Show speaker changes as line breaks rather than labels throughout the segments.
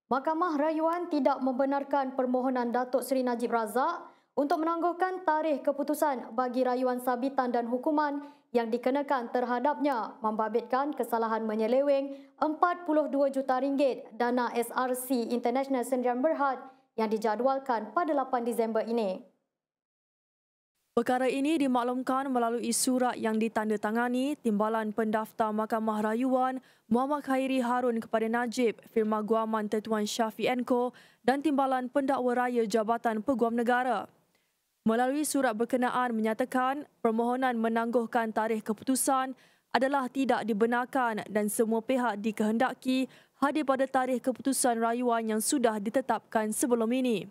Mahkamah Rayuan tidak membenarkan permohonan Datuk Seri Najib Razak untuk menangguhkan tarikh keputusan bagi rayuan sabitan dan hukuman yang dikenakan terhadapnya membabitkan kesalahan menyeleweng RM42 juta dana SRC International Sdn Berhad yang dijadualkan pada 8 Disember ini.
Perkara ini dimaklumkan melalui surat yang ditandatangani Timbalan Pendaftar Mahkamah Rayuan Muhammad Khairi Harun kepada Najib, Firma Guaman Tetuan Syafiq & Co dan Timbalan Pendakwa Raya Jabatan Peguam Negara. Melalui surat berkenaan menyatakan permohonan menangguhkan tarikh keputusan adalah tidak dibenarkan dan semua pihak dikehendaki hadir pada tarikh keputusan rayuan yang sudah ditetapkan sebelum ini.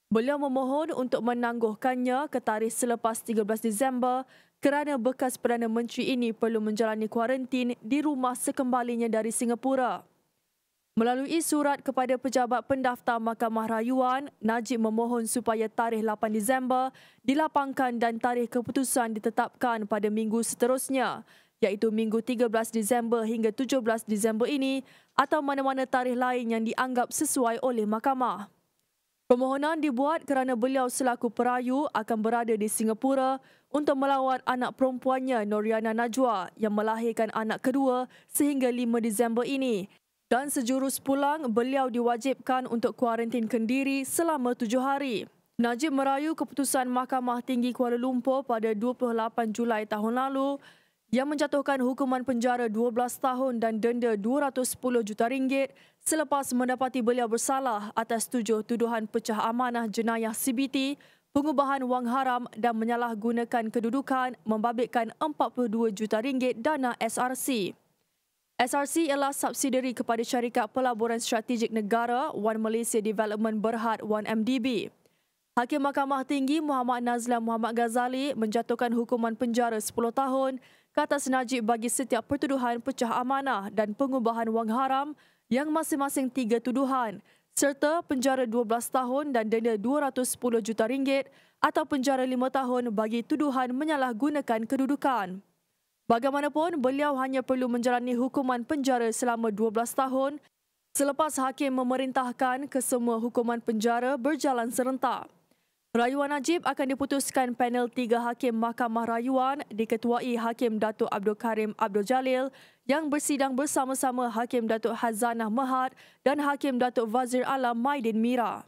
Beliau memohon untuk menangguhkannya ke tarikh selepas 13 Disember kerana bekas Perdana Menteri ini perlu menjalani kuarantin di rumah sekembalinya dari Singapura. Melalui surat kepada pejabat pendaftar Mahkamah Rayuan, Najib memohon supaya tarikh 8 Disember dilapangkan dan tarikh keputusan ditetapkan pada minggu seterusnya, iaitu minggu 13 Disember hingga 17 Disember ini atau mana-mana tarikh lain yang dianggap sesuai oleh mahkamah. Permohonan dibuat kerana beliau selaku perayu akan berada di Singapura untuk melawat anak perempuannya Noriana Najwa yang melahirkan anak kedua sehingga 5 Disember ini. Dan sejurus pulang, beliau diwajibkan untuk kuarantin kendiri selama 7 hari. Najib merayu keputusan Mahkamah Tinggi Kuala Lumpur pada 28 Julai tahun lalu yang menjatuhkan hukuman penjara 12 tahun dan denda RM210 juta selepas mendapati beliau bersalah atas 7 tuduhan pecah amanah jenayah CBT, pengubahan wang haram dan menyalahgunakan kedudukan membabitkan RM42 juta dana SRC. SRC ialah subsidiari kepada Syarikat Pelaburan Strategik Negara One Malaysia Development Berhad 1MDB. Hakim Mahkamah Tinggi Muhammad Nazlan Muhammad Ghazali menjatuhkan hukuman penjara 10 tahun ke atas Najib bagi setiap pertuduhan pecah amanah dan pengubahan wang haram yang masing-masing 3 tuduhan serta penjara 12 tahun dan denda RM210 juta atau penjara 5 tahun bagi tuduhan menyalahgunakan kedudukan. Bagaimanapun, beliau hanya perlu menjalani hukuman penjara selama 12 tahun selepas hakim memerintahkan kesemua hukuman penjara berjalan serentak. Rayuan Najib akan diputuskan panel 3 Hakim Mahkamah Rayuan diketuai Hakim Datuk Abdul Karim Abdul Jalil yang bersidang bersama-sama Hakim Datuk Hazanah Mahad dan Hakim Datuk Wazir Alam Maidin Mira.